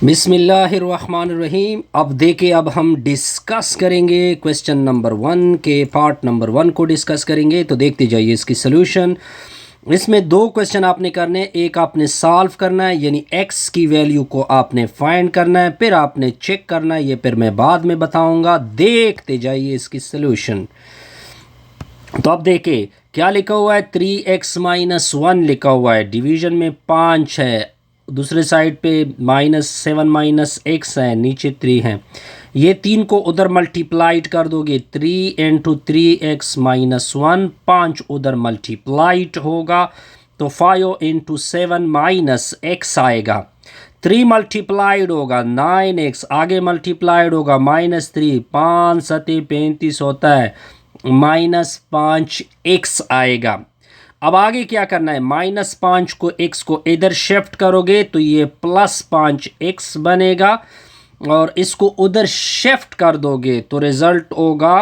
बिस्मिल्लाहिर्रहमानिर्रहीम। अब देखिए, अब हम डिस्कस करेंगे क्वेश्चन नंबर 1 के पार्ट नंबर 1 को डिस्कस करेंगे। तो देखते जाइए इसकी सॉल्यूशन। इसमें दो क्वेश्चन आपने करने, एक आपने सॉल्व करना है यानी x की वैल्यू को आपने फाइंड करना है, फिर आपने चेक करना है, ये फिर मैं बाद में बताऊंगा। देखते जाइए इसकी सॉल्यूशन। तो अब देखिए क्या लिखा हुआ है, 3x-1 लिखा हुआ है, डिवीजन में 5 है, दूसरे साइड पे -7 - x है, नीचे 3 है। ये 3 को उधर मल्टीप्लाइड कर दोगे, 3 × 3x-1, 5 उधर मल्टीप्लाइड होगा तो 5 × 7 - x आएगा। 3 मल्टीप्लाइड होगा 9x, आगे मल्टीप्लाइड होगा -3, 5 × 7 = 35 होता है, -5x आएगा। अब आगे क्या करना है, -5 को x को इधर शिफ्ट करोगे तो ये +5x बनेगा, और इसको उधर शिफ्ट कर दोगे तो रिजल्ट होगा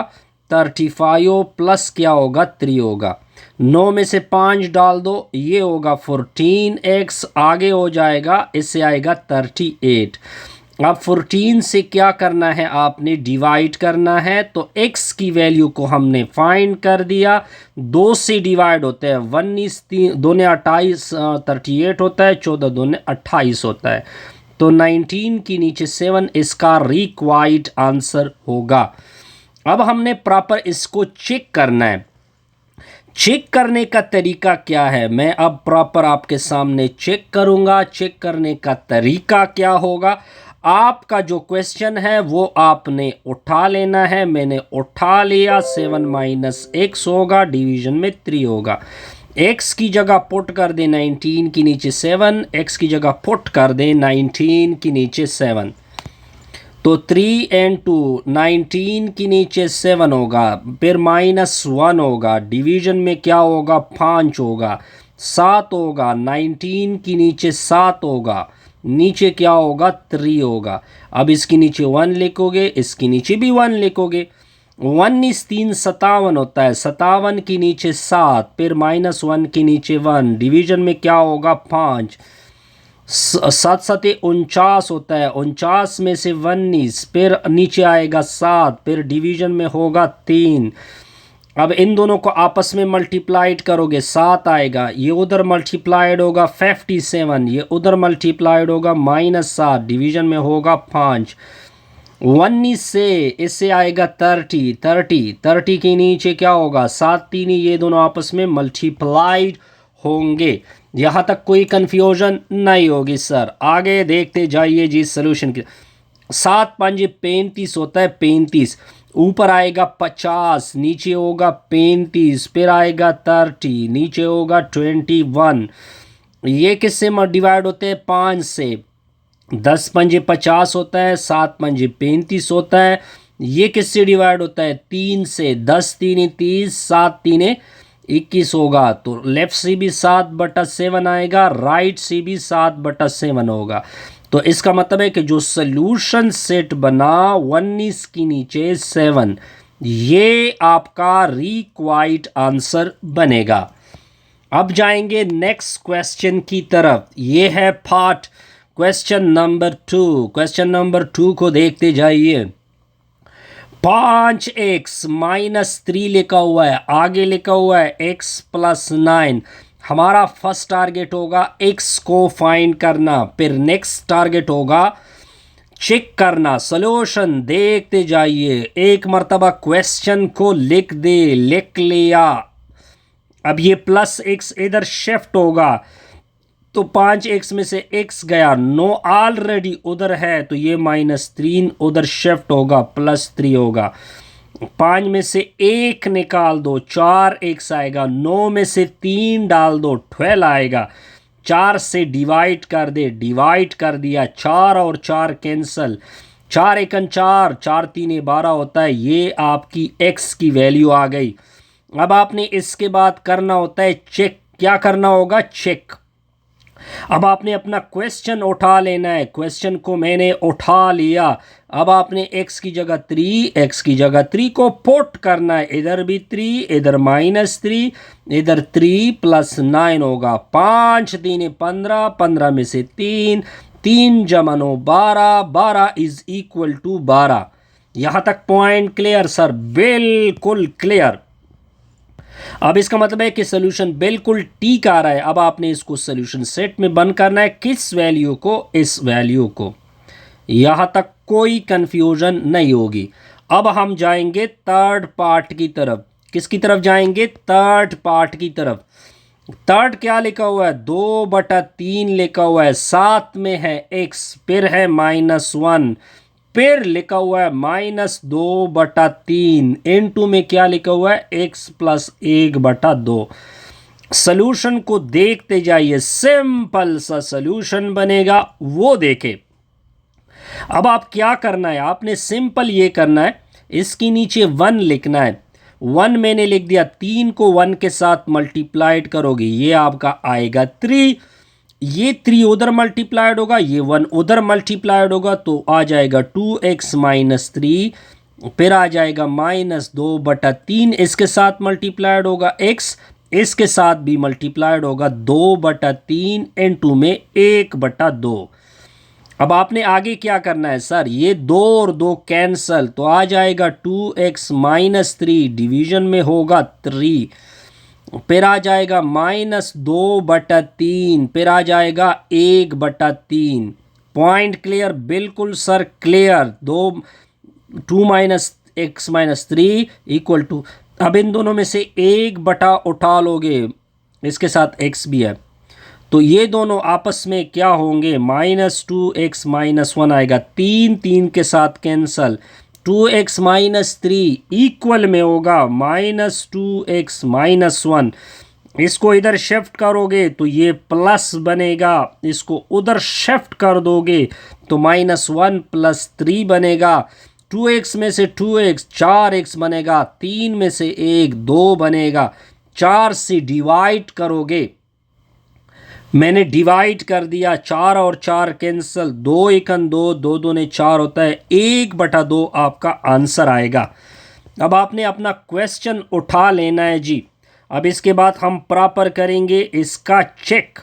35 प्लस क्या होगा 3 होगा। 9 में से 5 डाल दो, ये होगा 14x, आगे हो जाएगा, इससे आएगा 38। अब 14 से क्या करना है, आपने डिवाइड करना है। तो x की वैल्यू को हमने फाइंड कर दिया, 2 से डिवाइड होता है, 1 2 ने 28 38 होता है, 14 2 ने 28 होता है। तो 19 की नीचे 7 इसका रिक्वायर्ड आंसर होगा। अब हमने प्रॉपर इसको चेक करना है। चेक करने का तरीका क्या है, मैं अब प्रॉपर आपके सामने चेक करूंगा। चेक करने का तरीका क्या होगा, आपका जो क्वेश्चन है वो आपने उठा लेना है। मैंने उठा लिया, 7 - x होगा, डिवीजन में 3 होगा। x की जगह पुट कर दे 19 की नीचे 7, x की जगह पुट कर दे 19 की नीचे 7। तो 3 × 19 की नीचे 7 होगा, फिर -1 होगा, डिवीजन में क्या होगा 5 होगा, 7 होगा, 19 की नीचे 7 होगा, नीचे क्या होगा 3 होगा। अब इसके नीचे 1 लिखोगे, इसके नीचे भी 1 लिखोगे। 1 × 3 = 57 होता है, 57 की नीचे 7, फिर -1 की नीचे 1, डिवीजन में क्या होगा 5, 7 × 7 = 49 होता है, 49 में से 19, फिर नीचे आएगा 7, फिर डिवीजन में होगा 3। अब इन दोनों को आपस में मल्टीप्लाइड करोगे, 7 आएगा, ये उधर मल्टीप्लाइड होगा 57, ये उधर मल्टीप्लाइड होगा -7, डिवीजन में होगा 5। 19 से इससे आएगा 30 के नीचे क्या होगा 7 3, ये दोनों आपस में मल्टीप्लाइड होंगे। यहाँ तक कोई कंफ्यूजन नहीं होगी सर। आगे देखते जाइए जी सॉल्यूशन की। 7 × 5 = 35 होता है, 35 ऊपर आएगा 50, नीचे होगा 35, फिर आएगा 30, नीचे होगा 21। ये किससे डिवाइड होते हैं 5 से। 10 × 5 = 50 होता है, 7 × 5 = 35 होता है। ये किससे डिवाइड होता है 3 से, 10 3 = 30, 7 3 = 21 होगा। तो लेफ्ट से भी 7/7 आएगा, राइट से भी 7/7 होगा। तो इसका मतलब है कि जो सॉल्यूशन सेट बना 19 की नीचे 7, ये आपका रिक्वायर्ड आंसर बनेगा। अब जाएंगे नेक्स्ट क्वेश्चन की तरफ। ये है part question number 2। Question number 2 को देखते जाइए। 5x - 3 लिखा हुआ है, आगे लिखा हुआ है x + 9। हमारा फर्स्ट टारगेट होगा x को फाइंड करना, फिर नेक्स्ट टारगेट होगा चेक करना। सॉल्यूशन देखते जाइए, एक मर्तबा क्वेश्चन को लिख लिया। अब ये +x इधर शिफ्ट होगा तो 5x में से x गया, 9 ऑलरेडी उधर है तो ये -3 उधर शिफ्ट होगा, +3 होगा। 5 में से 1 निकाल दो, 4x आएगा। 9 में से 3 डाल दो, 12 आएगा। 4 से डिवाइड कर दे, डिवाइड कर दिया, 4 और 4 कैंसल, 4 × 1 = 4, 4 3 = 12 होता है। ये आपकी x की वैल्यू आ गई। अब आपने इसके बाद करना होता है चेक। क्या करना होगा, चेक। अब आपने अपना क्वेश्चन उठा लेना है, क्वेश्चन को मैंने उठा लिया। अब आपने x की जगह 3, x की जगह 3 को पुट करना है, इधर भी 3, इधर -3, इधर 3 + 9 होगा। 5 3 = 15, 15 में से 3, 3 × 9 12, 12 इज इक्वल टू 12। यहां तक पॉइंट क्लियर सर? बिल्कुल क्लियर। अब इसका मतलब है कि सोल्यूशन बिल्कुल ठीक आ रहा है। अब आपने इसको सोल्यूशन सेट में बंद करना है। किस वैल्यू को? इस वैल्यू को। यहां तक कोई कंफ्यूजन नहीं होगी। अब हम जाएंगे थर्ड पार्ट की तरफ। किसकी तरफ जाएंगे? थर्ड पार्ट की तरफ। थर्ड क्या लिखा हुआ है? 2/3 लिखा हुआ है, साथ में है x, फिर है -1, फिर लिखा हुआ है -2/3, इनटू में क्या लिखा हुआ है? x + 1/2। सॉल्यूशन को देखते जाइए, सिंपल सा सॉल्यूशन बनेगा, वो देखे। अब आप क्या करना है? आपने सिंपल ये करना है, इसके नीचे 1 लिखना है। 1 मैंने लिख दिया, 3 को 1 के साथ मल्टीप्लाइड करोगे, ये आपका आएगा 3। ये 3 उधर मल्टीप्लाइड होगा, ये 1 उधर मल्टीप्लाइड होगा, तो आ जाएगा 2x - 3। फिर आ जाएगा -2/3, इसके साथ मल्टीप्लाइड होगा x, इसके साथ भी मल्टीप्लाइड होगा 2/3, इनटू में 1/2। अब आपने आगे क्या करना है सर? ये 2 और 2 कैंसल, तो आ जाएगा 2x - 3, डिवीजन में होगा 3। फिर आ जाएगा -2/3, फिर आ जाएगा 1/3। Point clear? बिल्कुल sir clear. 2 x - 3 equal to, अब इन दोनों में से 1 उठा लोगे, इसके साथ x भी है, तो ये दोनों आपस में क्या होंगे? -2x - 1 आएगा, 3 के साथ कैंसल, 2x - 3 इक्वल में होगा -2x - 1। इसको इधर शिफ्ट करोगे तो ये प्लस बनेगा, इसको उधर शिफ्ट कर दोगे तो -1 + 3 बनेगा। 2x में से 2x, 4x बनेगा, 3 में से 1 2 बनेगा, 4 से डिवाइड करोगे, मैंने डिवाइड कर दिया, 4 और 4 कैंसल, 2 × 2, 2 दूने 4 होता है, 1/2 आपका आंसर आएगा। अब आपने अपना क्वेश्चन उठा लेना है जी। अब इसके बाद हम प्रॉपर करेंगे इसका चेक।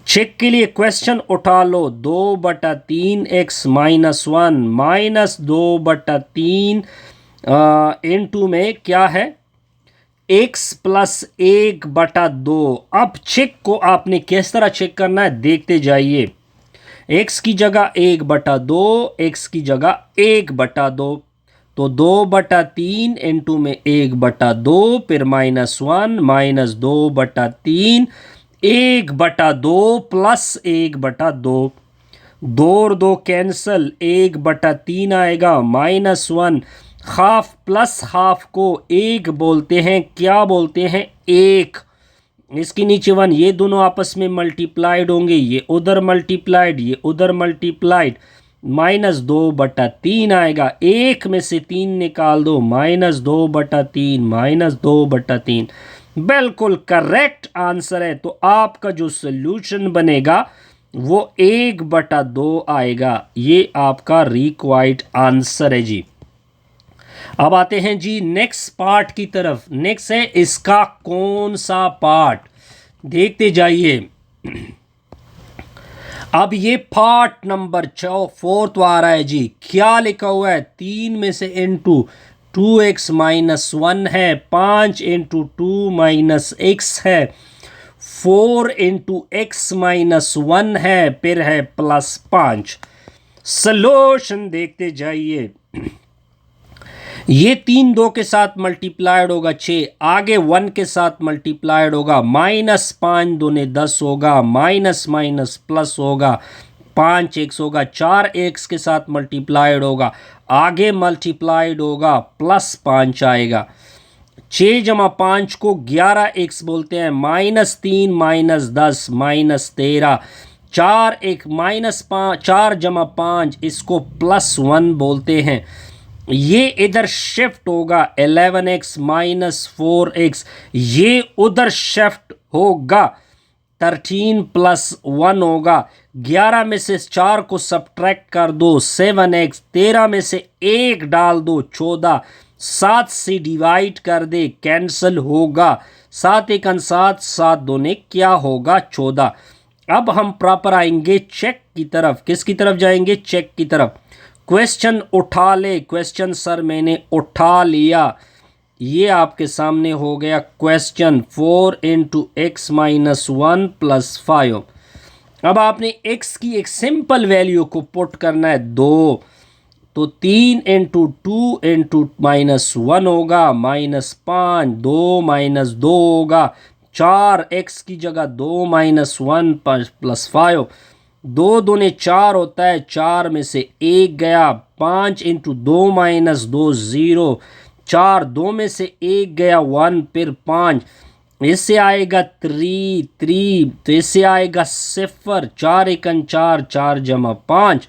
चेक के लिए क्वेश्चन उठा लो, 2/3x - 1 -2/3 इनटू में क्या है? x + 1/2। अब चेक को आपने किस तरह चेक करना है, देखते जाइए। x की जगह 1/2, x की जगह 1/2, तो 2/3 इनटू में 1/2, फिर -1 -2/3, 1/2 + 1/2, 2 और 2 कैंसल, 1/3 आएगा, -1, हाफ प्लस हाफ को 1 बोलते हैं, क्या बोलते हैं? 1। इसके नीचे 1, ये दोनों आपस में मल्टीप्लाइड होंगे, ये उधर मल्टीप्लाइड, ये उधर मल्टीप्लाइड, -2/3 आएगा, 1 में से 3 निकाल दो, -2/3 -2/3, बिल्कुल करेक्ट आंसर है। तो आपका जो सोल्यूशन बनेगा वो 1/2 आएगा। ये आपका रिक्वायर्ड आंसर है जी। अब आते हैं जी नेक्स्ट पार्ट की तरफ। नेक्स्ट है इसका कौन सा पार्ट, देखते जाइए। अब ये पार्ट नंबर 4 आ रहा है जी। क्या लिखा हुआ है? 3 में से इनटू 2x - 1 है, 5 × 2 - x है, 4 × x - 1 है, फिर है +5। सॉल्यूशन देखते जाइए। ये 3 2 के साथ मल्टीप्लाइड होगा 6, आगे 1 के साथ मल्टीप्लाइड होगा, -5 दूने 10 होगा, माइनस प्लस होगा, 5x होगा, 4x के साथ मल्टीप्लाइड होगा, आगे मल्टीप्लाइड होगा, +5 आएगा। 6 × 5 को 11x बोलते हैं, -3 - 10 -13, 4 × 5 इसको +1 बोलते हैं। ये इधर शिफ्ट होगा, 11x - 4x, ये उधर शिफ्ट होगा, 13 + 1 होगा, 11 में से 4 को सब्ट्रैक्ट कर दो, 7x, 13 में से 1 डाल दो, 14, 7 से डिवाइड कर दे, कैंसिल होगा, 7 × 1 = 7, 7 दूने क्या होगा? 14। अब हम प्रॉपर आएंगे चेक की तरफ। किसकी तरफ जाएंगे? चेक की तरफ। क्वेश्चन उठा ले। क्वेश्चन सर मैंने उठा लिया। ये आपके सामने हो गया question 4 into x minus 1 plus 5। अब आपने x की एक सिंपल वैल्यू को पुट करना है 2, तो 3 इंटू 2 इंटू माइनस 1 होगा माइनस 5, 2 माइनस 2 होगा 4, x की जगह 2 माइनस 1 प्लस 5, 2 दूने 4 होता है, 4 में से 1 गया, 5 इंटू 2 माइनस 2 0, 4, 2 में से 1 गया 1, फिर 5, इससे आएगा 3, तो इससे आएगा 0, 4 एकन 4, 4 जमा 5,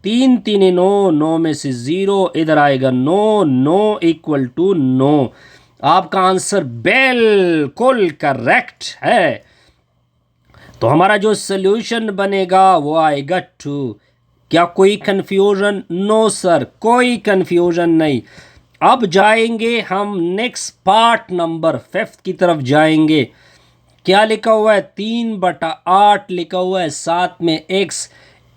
3 3 9, 9 में से 0, इधर आएगा 9, 9 इक्वल टू 9। आपका आंसर बिल्कुल करेक्ट है। तो हमारा जो सॉल्यूशन बनेगा वो आएगा 2। क्या कोई कंफ्यूजन? नो सर, कोई कंफ्यूजन नहीं। अब जाएंगे हम नेक्स्ट पार्ट नंबर 5 की तरफ जाएंगे। क्या लिखा हुआ है? 3/8 लिखा हुआ है, साथ में x,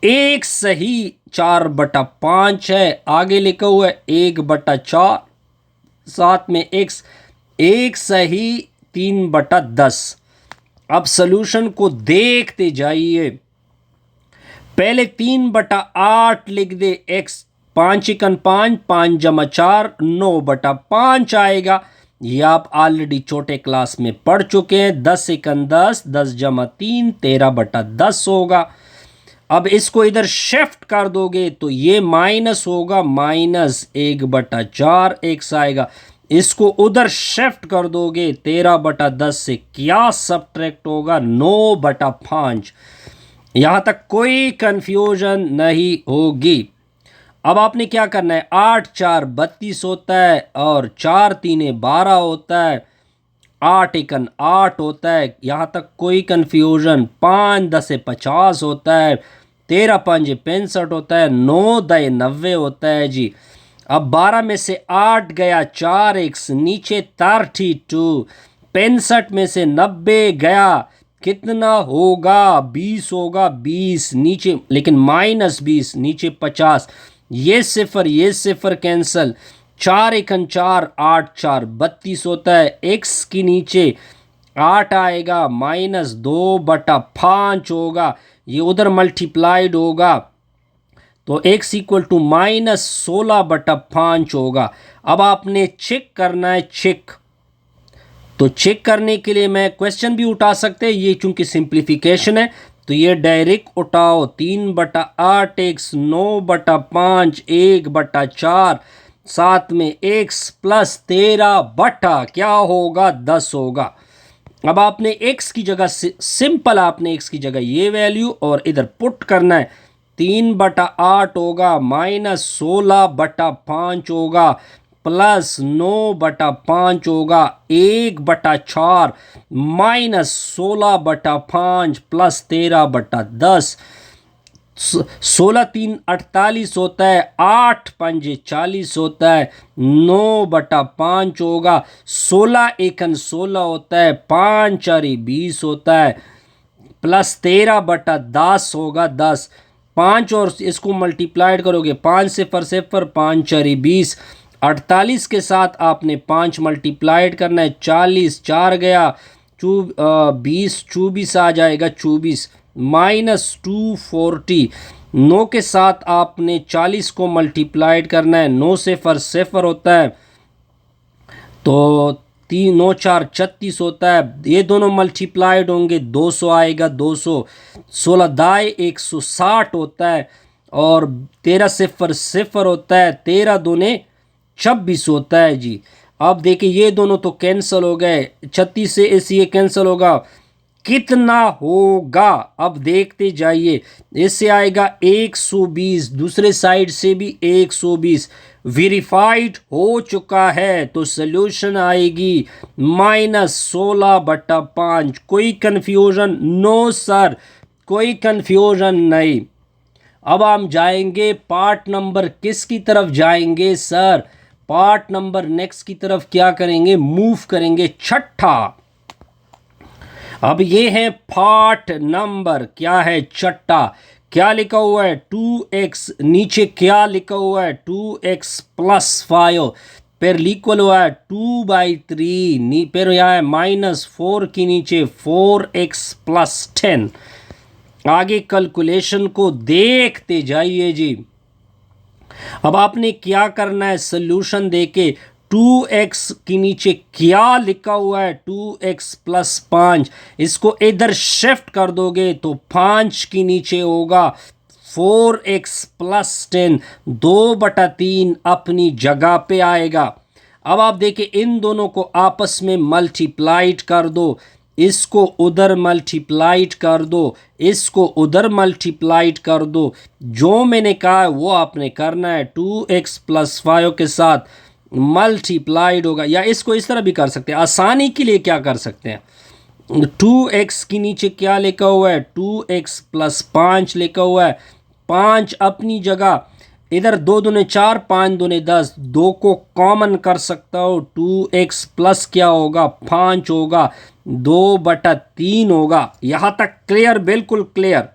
एक सही 4/5 है। आगे लिखा हुआ है 1/4, साथ में x, एक सही 3/10। अब सॉल्यूशन को देखते जाइए। पहले 3/8 लिख दे x, 5 एकन 5, 5 जमा 4, 9/5 आएगा। ये आप ऑलरेडी छोटे क्लास में पढ़ चुके हैं। 10 एकन 10, 10 जमा 3, 13/10 होगा। अब इसको इधर शिफ्ट कर दोगे तो ये माइनस होगा, माइनस 1/4 x आएगा। इसको उधर शिफ्ट कर दोगे 13/10 से क्या सब्ट्रैक्ट होगा? 9/5। यहां तक कोई कंफ्यूजन नहीं होगी। अब आपने क्या करना है? 8 4 32 होता है और 4 3 12 होता है, 8 एकन 8 होता है। यहाँ तक कोई कंफ्यूजन? 5 10 50 होता है, 13 5 65 होता है, 9 10 90 होता है जी। अब 12 में से 8 गया, 4 एक्स नीचे 32, 65 में से 90 गया, कितना होगा? 20 होगा, 20 नीचे, लेकिन माइनस 20 नीचे 50, ये सिफर कैंसल, 4 एकन 4, 8 4 32 होता है। एक्स की नीचे 8 आएगा, माइनस 2/5 होगा, ये उधर मल्टीप्लाइड होगा, तो x इक्वल टू माइनस 16/5 होगा। अब आपने चेक करना है, चेक। तो चेक करने के लिए मैं क्वेश्चन भी उठा सकते हैं, ये चूंकि सिंप्लीफिकेशन है तो ये डायरेक्ट उठाओ। 3/8 x, 9/5, 1/4, साथ में x प्लस 13 क्या होगा? 10 होगा। अब आपने x की जगह सिंपल, आपने x की जगह ये वैल्यू और इधर पुट करना है। 3/8 होगा, माइनस 16/5 होगा, प्लस 9/5 होगा, 1/4 माइनस 16/5 प्लस 13/10, 16 3 48 होता है, 8 5 40 होता है, 9/5 होगा, 16 एकन 16 होता है, 5 4 20 होता है, प्लस 13/10 होगा 10। 5 और इसको मल्टीप्लाइड करोगे, 5 सिफर सिफर, 5 4 20, 48 के साथ आपने 5 मल्टीप्लाइड करना है, 40 4 गया, 20 24 आ जाएगा, 24 माइनस 240, 9 के साथ आपने 40 को मल्टीप्लाइड करना है, 9 सिफर सिफर होता है, तो 3 9 4 36 होता है, ये दोनों मल्टीप्लाइड होंगे, 200 आएगा, 200, 16 दाए 160 होता है, और 13 सिफर सिफर होता है, 13 दूने 26 होता है जी। अब देखिए ये दोनों तो कैंसिल हो गए, 36 से इसे ये कैंसिल होगा, कितना होगा? अब देखते जाइए, इससे आएगा 120, दूसरे साइड से भी 120, वेरीफाइड हो चुका है, तो सॉल्यूशन आएगी माइनस 16/5। कोई कंफ्यूजन? नो सर, कोई कंफ्यूजन नहीं। अब हम जाएंगे पार्ट नंबर किसकी तरफ जाएंगे सर? पार्ट नंबर नेक्स्ट की तरफ क्या करेंगे? मूव करेंगे, छठा। अब ये है पार्ट नंबर, क्या है, छठा। क्या लिखा हुआ है 2x, नीचे क्या लिखा हुआ है 2x प्लस 5, फिर इक्वल हुआ है 2/3, फिर यहाँ है -4 के नीचे 4x प्लस 10। आगे कैलकुलेशन को देखते जाइए जी। अब आपने क्या करना है, सोल्यूशन देके 2x के नीचे क्या लिखा हुआ है 2x प्लस 5, इसको इधर शिफ्ट कर दोगे तो 5 के नीचे होगा 4x प्लस 10, 2/3 अपनी जगह पे आएगा। अब आप देखिए इन दोनों को आपस में मल्टीप्लाइड कर दो, इसको उधर मल्टीप्लाइड कर दो, इसको उधर मल्टीप्लाइड कर दो। जो मैंने कहा है वो आपने करना है, 2x प्लस 5 के साथ मल्टीप्लाइड होगा। या इसको इस तरह भी कर सकते हैं, आसानी के लिए क्या कर सकते हैं, 2x के नीचे क्या लिखा हुआ है 2x प्लस 5 लिखा हुआ है, 5 अपनी जगह, इधर 2 दूने 4, 5 दूने 10, 2 को कॉमन कर सकता हो, 2x प्लस क्या होगा 5 होगा, 2/3 होगा। यहाँ तक क्लियर, बिल्कुल क्लियर।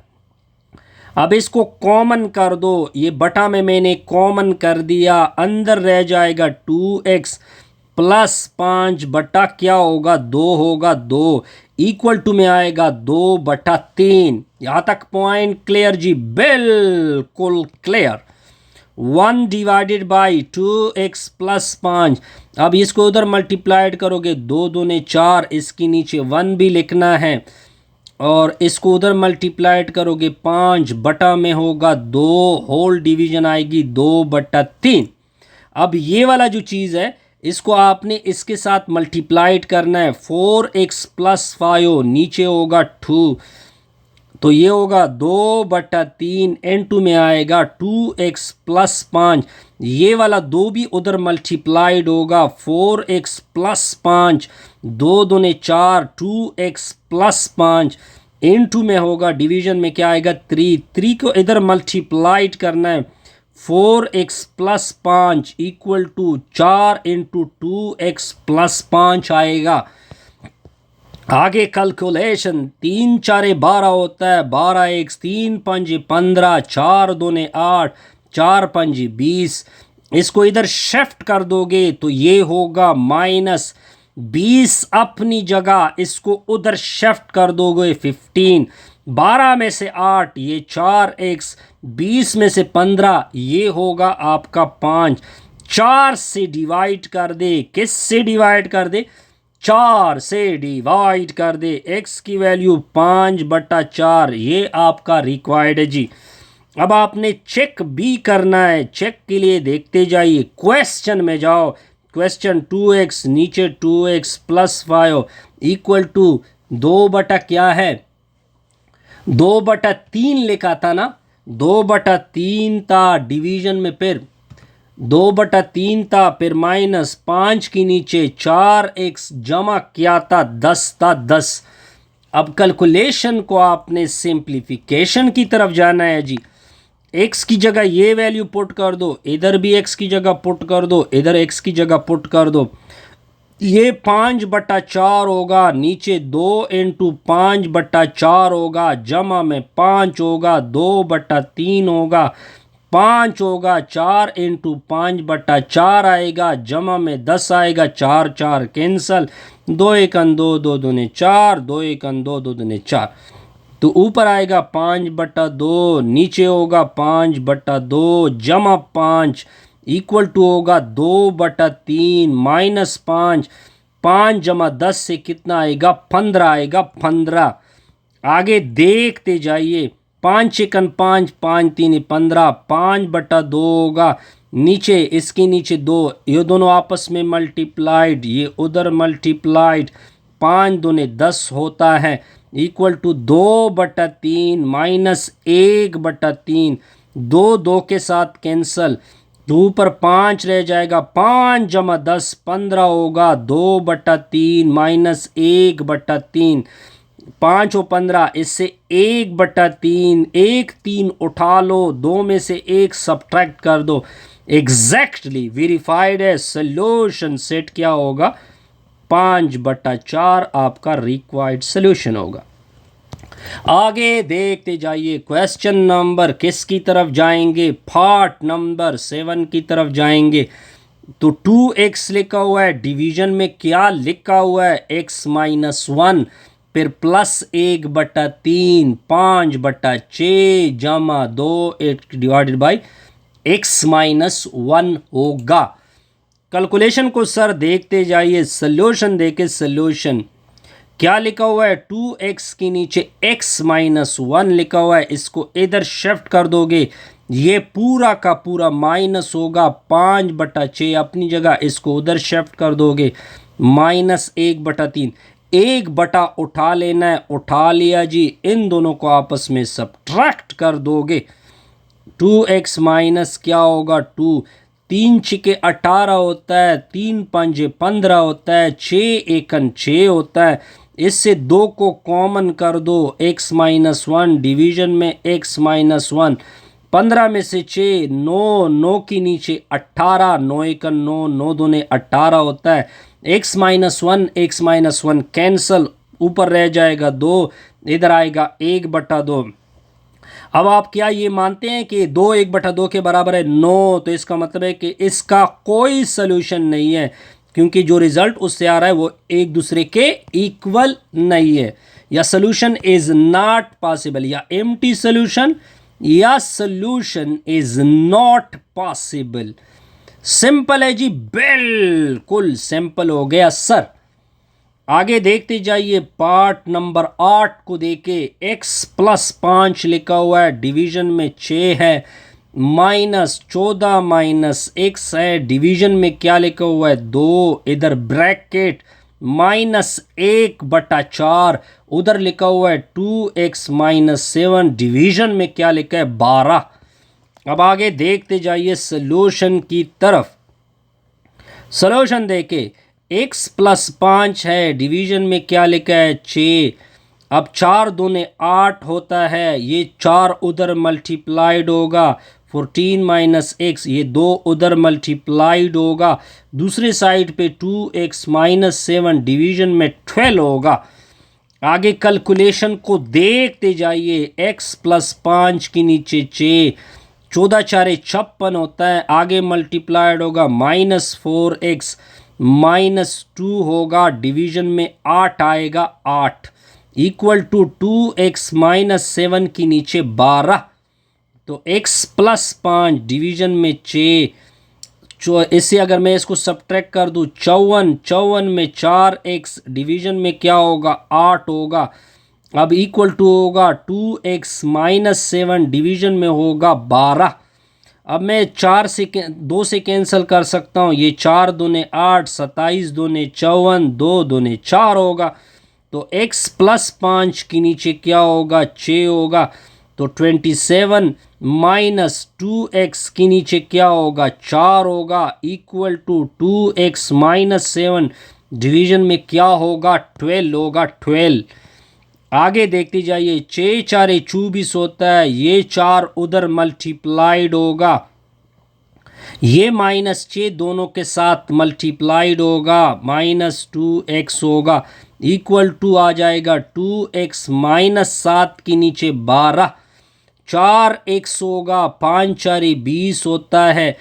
अब इसको कॉमन कर दो, ये बटा में मैंने कॉमन कर दिया, अंदर रह जाएगा 2x प्लस 5 बटा क्या होगा 2 होगा, 2 इक्वल टू में आएगा 2/3। यहाँ तक पॉइंट क्लियर जी, बिल्कुल clear. 1 divided by 2x plus 5। अब इसको उधर मल्टीप्लाइड करोगे, 2 दूने 4, इसके नीचे 1 भी लिखना है, और इसको उधर मल्टीप्लाइड करोगे 5 बटा में होगा 2, होल डिवीजन आएगी 2/3। अब ये वाला जो चीज़ है इसको आपने इसके साथ मल्टीप्लाइड करना है, 4x प्लस 5 नीचे होगा 2, तो ये होगा 2/3 इनटू में आएगा 2x प्लस 5, ये वाला 2 भी उधर मल्टीप्लाइड होगा, 4x plus 5, 2 दूने 4, 2x plus 5 into में होगा, डिवीजन में क्या आएगा 3 को इधर मल्टीप्लाइड करना है, 4x plus 5 equal to 4 into 2x plus 5 आएगा। आगे कैलकुलेशन, 3 4 12 होता है, 12 1 3 5 15, 4 दूने 8, 4 5 20, इसको इधर शिफ्ट कर दोगे तो ये होगा -20 अपनी जगह, इसको उधर शिफ्ट कर दोगे 15, 12 में से 8 ये 4x, 20 में से 15 ये होगा आपका 5, 4 से डिवाइड कर दे, किस से डिवाइड कर दे 4 से डिवाइड कर दे, x की वैल्यू 5/4, ये आपका रिक्वायर्ड है जी। अब आपने चेक भी करना है, चेक के लिए देखते जाइए, क्वेश्चन में जाओ, क्वेश्चन 2x नीचे 2x प्लस 5 इक्वल टू 2 बटा क्या है 2/3 लिखा था ना, 2/3 था, डिवीजन में फिर 2/3 था, फिर -5 के नीचे 4x जमा किया था 10 था 10। अब कैलकुलेशन को आपने सिंप्लीफिकेशन की तरफ जाना है जी, x की जगह ये वैल्यू पुट कर दो, इधर भी x की जगह पुट कर दो, इधर x की जगह पुट कर दो, ये 5/4 होगा, नीचे 2 इंटू 5/4 होगा, जमा में 5 होगा, 2/3 होगा, 5 होगा, 4 इंटू 5/4 आएगा, जमा में 10 आएगा, 4 4 कैंसल, 2 1 2, 2 दूने 4, 2 1 2, 2 दूने 4, तो ऊपर आएगा 5/2, नीचे होगा 5/2 जमा 5 इक्वल टू होगा 2/3 -5, 5 जमा 10 से कितना आएगा 15 आएगा, 15। आगे देखते जाइए, 5 1 5, 5 3 15, 5/2 होगा, नीचे इसके नीचे 2, ये दोनों आपस में मल्टीप्लाइड, ये उधर मल्टीप्लाइड, 5 दूने 10 होता है, इक्वल टू 2/3 -1/3, 2 2 के साथ कैंसल, तो ऊपर 5 रह जाएगा, 5 जमा 10 15 होगा, 2/3 -1/3, 5 और 15, इससे 1/3, 1 3 उठा लो, 2 में से 1 सब्ट्रैक्ट कर दो, एग्जैक्टली वेरीफाइड है। सोल्यूशन सेट क्या होगा 5/4 आपका रिक्वायर्ड सोल्यूशन होगा। आगे देखते जाइए, क्वेश्चन नंबर किसकी तरफ जाएंगे, पार्ट नंबर 7 की तरफ जाएंगे। तो 2x लिखा हुआ है, डिवीजन में क्या लिखा हुआ है, x-1, फिर +1/3 5/6 जमा 2 डिवाइडेड बाई x-1 होगा। कैलकुलेशन को सर देखते जाइए, सोल्यूशन देके सोल्यूशन क्या लिखा हुआ है, 2x के नीचे x-1 लिखा हुआ है, इसको इधर शिफ्ट कर दोगे, ये पूरा का पूरा माइनस होगा 5/6 अपनी जगह, इसको उधर शिफ्ट कर दोगे -1/3, 1 उठा लेना है, उठा लिया जी, इन दोनों को आपस में सब्ट्रैक्ट कर दोगे, 2x माइनस क्या होगा 2, 3×6 18 होता है, 3×5 15 होता है, 6×1 6 होता है, इससे 2 को कॉमन कर दो, x-1 डिवीजन में x-1, 15 में से 6 9 9 के नीचे 18, 9×1 9 9 दूने 18 होता है, x-1 कैंसल, ऊपर रह जाएगा 2, इधर आएगा 1/2। अब आप क्या ये मानते हैं कि 2 1/2 के बराबर है, नो, तो इसका मतलब है कि इसका कोई सोल्यूशन नहीं है, क्योंकि जो रिजल्ट उससे आ रहा है वो एक दूसरे के इक्वल नहीं है, या सोल्यूशन इज नॉट पॉसिबल, या एम्प्टी सोल्यूशन, या solution is not possible. Simple है जी, बिल्कुल सिंपल हो गया सर। आगे देखते जाइए, पार्ट नंबर 8 को देखे, x+5 लिखा हुआ है, डिवीजन में 6 है, -14 - x है, डिवीजन में क्या लिखा हुआ है 2, इधर ब्रैकेट -1/4, उधर लिखा हुआ है 2x-7, डिवीजन में क्या लिखा है 12। अब आगे देखते जाइए सॉल्यूशन की तरफ। सॉल्यूशन देखे, x+5 है, डिवीजन में क्या लिखा है 6, अब 4 दूने 8 होता है, ये 4 उधर मल्टीप्लाइड होगा, 14 - x, ये 2 उधर मल्टीप्लाइड होगा, दूसरे साइड पे 2x-7 डिवीजन में 12 होगा। आगे कैलकुलेशन को देखते जाइए, x+5 के नीचे 6, 14 4 56 होता है, आगे मल्टीप्लाइड होगा -4x -2 होगा, डिवीजन में 8 आएगा 8, इक्वल टू 2x-7 की नीचे 12, तो x+5 डिवीजन में 6, इससे अगर मैं इसको सब्ट्रैक्ट कर दूं 54 में 4x, डिवीजन में क्या होगा 8 होगा, अब इक्वल टू होगा 2x-7, डिवीजन में होगा 12। अब मैं 4 से 2 से कैंसिल कर सकता हूँ, ये 4 दूने 8, 27 दूने 54, 2 दूने 4 होगा, तो x+5 के नीचे क्या होगा 6 होगा, तो 27 - 2x के नीचे क्या होगा 4 होगा, इक्वल टू 2x-7, डिवीजन में क्या होगा 12 होगा 12। आगे देखते जाइए, 6 4 24 होता है, ये 4 उधर मल्टीप्लाइड होगा, ये -6 दोनों के साथ मल्टीप्लाइड होगा, -2x होगा, इक्वल टू आ जाएगा 2x-7 के नीचे 12, 4x होगा, 5 4 20 होता है,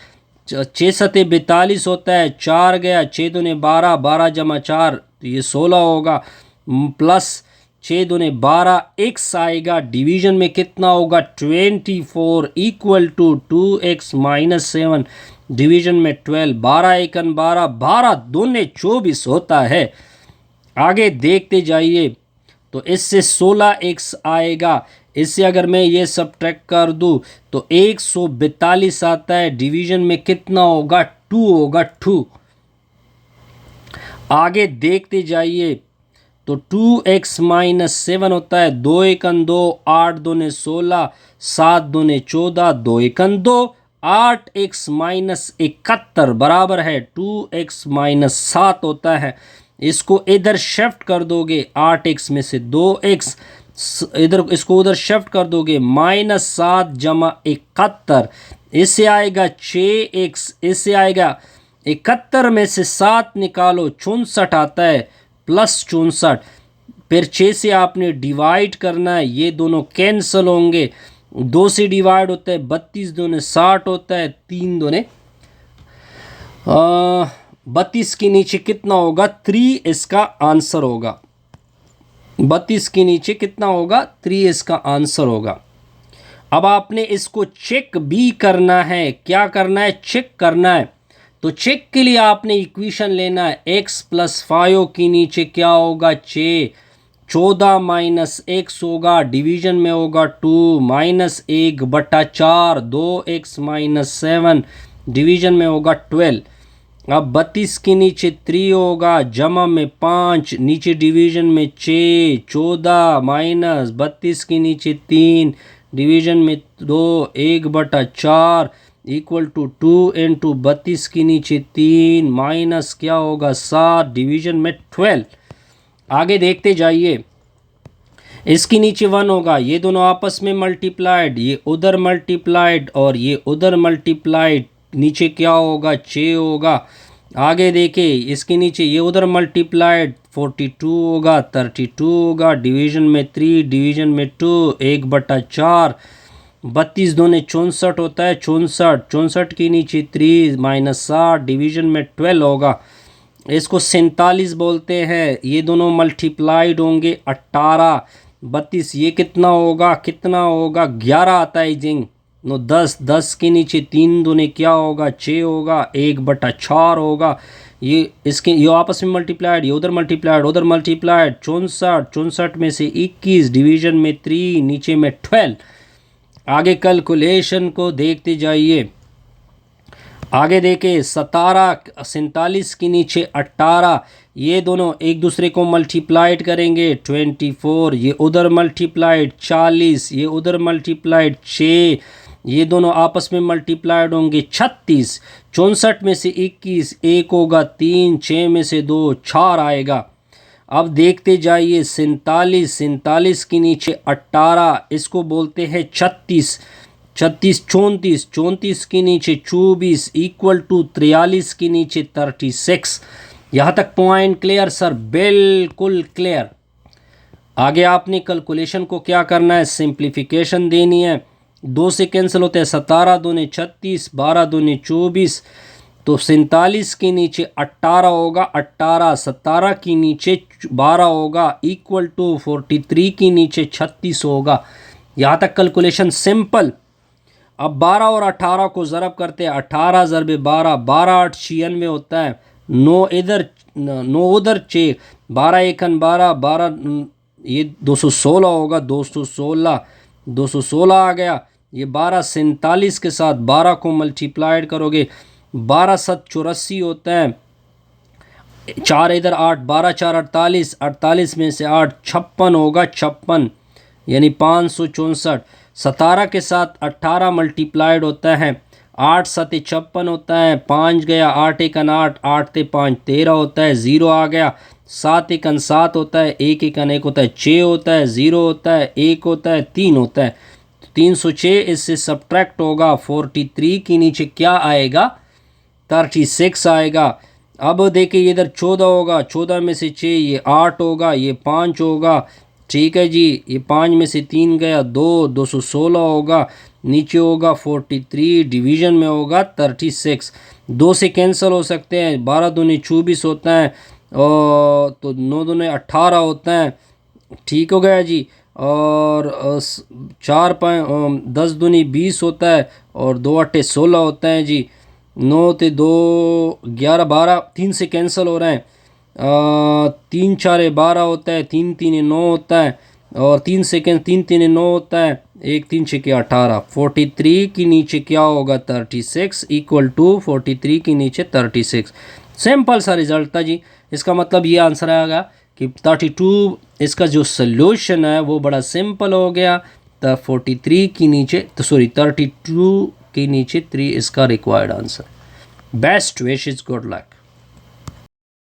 6 7 42 होता है, 4 गया, 6 दूने 12, 12 जमा 4 तो ये 16 होगा, प्लस 6 दूने 12, x आएगा, डिवीजन में कितना होगा 24, इक्वल टू 2x-7, डिवीजन में 12, 12 1 12, 12 दूने 24 होता है। आगे देखते जाइए, तो इससे 16x आएगा, इससे अगर मैं ये सब्ट्रैक्ट कर दूं तो 142 आता है, डिवीजन में कितना होगा 2 होगा 2। आगे देखते जाइए, तो 2x-7 होता है, 2 1 2, 8 दूने 16, 7 दूने 14, 2 1 2, 8x-71 बराबर है 2x-7 होता है, इसको इधर शिफ्ट कर दोगे, 8x में से 2x इधर, इसको उधर शिफ्ट कर दोगे, -7 जमा 71, इससे आएगा 6x, इससे आएगा 71 में से 7 निकालो, 64 आता है, प्लस 64। फिर 6 से आपने डिवाइड करना है, ये दोनों कैंसिल होंगे। 2 से डिवाइड होता है 32 दूने 60 होता है, 3 दूने 32 के नीचे कितना होगा, 3 इसका आंसर होगा। 32 के नीचे कितना होगा, 3 इसका आंसर होगा। अब आपने इसको चेक भी करना है। क्या करना है, चेक करना है। तो चेक के लिए आपने इक्वेशन लेना है, x प्लस 5 के नीचे क्या होगा, 6, 14 माइनस x होगा, डिवीजन में होगा 2, माइनस 1/4, 2x माइनस 7, डिवीजन में होगा 12। अब 32 के नीचे 3 होगा, जमा में 5, नीचे डिवीजन में 6, 14 माइनस 32 के नीचे 3, डिवीजन में 2, 1/4 इक्वल टू 2 इंटू 32 के नीचे 3 माइनस क्या होगा 7, डिवीजन में 12। आगे देखते जाइए। इसके नीचे 1 होगा, ये दोनों आपस में मल्टीप्लाइड, ये उधर मल्टीप्लाइड और ये उधर मल्टीप्लाइड, नीचे क्या होगा 6 होगा। आगे देखे, इसके नीचे ये उधर मल्टीप्लाइड 42 होगा, 32 होगा, डिवीजन में 3, डिवीजन में 2, 1/4, 32 दूने 64 होता है, 64 के नीचे 3 माइनस 7, डिवीजन में 12 होगा। इसको 47 बोलते हैं। ये दोनों मल्टीप्लाइड होंगे 18, 32, ये कितना होगा, 11 आता है जिंग नो 10 के नीचे 3 दूने क्या होगा 6 होगा, 1/4 होगा। ये इसके ये आपस में मल्टीप्लाइड, ये उधर मल्टीप्लाइड, उधर मल्टीप्लाइड, 64 में से 21, डिवीजन में 3, नीचे में 12। आगे कैलकुलेशन को देखते जाइए। आगे देखे 47 के नीचे 18, ये दोनों एक दूसरे को मल्टीप्लाइड करेंगे 24, ये उधर मल्टीप्लाइड 40, ये उधर मल्टीप्लाइड 6, ये दोनों आपस में मल्टीप्लाइड होंगे 36। 64 में से 21, 1 होगा 3, 6 में से 2 4 आएगा। अब देखते जाइए 47 के नीचे 18, इसको बोलते हैं 36, 34 के नीचे 24 इक्वल टू 43 के नीचे 36। यहाँ तक पॉइंट क्लियर सर, बिल्कुल क्लियर। आगे आपने कैलकुलेशन को क्या करना है, सिंप्लीफिकेशन देनी है। 2 से कैंसिल होते हैं 17 दूने 36, 12 दूने 24, तो 47 के नीचे 18 होगा, 18, 17 के नीचे 12 होगा इक्वल टू 43 के नीचे 36 होगा। यहाँ तक कैलकुलेशन सिंपल। अब 12 और 18 को ज़रब करते हैं, 18 ज़रबे 12, 12 8 96 होता है, 9 इधर 9 उधर 6, 12 एकन 12, 12 ये 216 होगा, 216 आ गया। ये 12 47 के साथ 12 को मल्टीप्लाइड करोगे, 12 7 84 होता है, 4 इधर 8, 12 4 48, 48 में से 8 56 होगा, 56 यानी 564। 17 के साथ 18 मल्टीप्लाइड होता है, 8 7 56 होता है, 5 गया, 8 एकन 8, 8 ते 5 13 होता है, 0 आ गया, 7 एकन 7 होता है, 1 एकन 1 होता है, 6 होता है, 0 होता है, 1 होता है, 3 होता है, 306 इससे सब्ट्रैक्ट होगा, 43 के नीचे क्या आएगा 36 आएगा। अब देखिए इधर 14 होगा, 14 में से 6 ये 8 होगा, ये 5 होगा, ठीक है जी, ये 5 में से 3 गया 2, 216 होगा, नीचे होगा 43, डिवीजन में होगा 36। 2 से कैंसिल हो सकते हैं, 12 दूनी 24 होता है और तो 9 दूनी 18 होता है, ठीक हो गया जी। और 10 दूनी 20 होता है और 2 8 16 होता है जी। 9 ते 2 11 12, 3 से कैंसिल हो रहे हैं, 3 4 12 होता है, 3 3 9 होता है और 3 सेकेंड 3 3 9 होता है, 1 3 6 18। 43 के नीचे क्या होगा 36 इक्वल टू 43 के नीचे 36। सिंपल सा रिजल्ट था जी। इसका मतलब ये आंसर आएगा कि 32 इसका जो सल्यूशन है वो बड़ा सिंपल हो गया। 43 के नीचे 32 के नीचे 3 इसका required answer. Best wishes, good luck.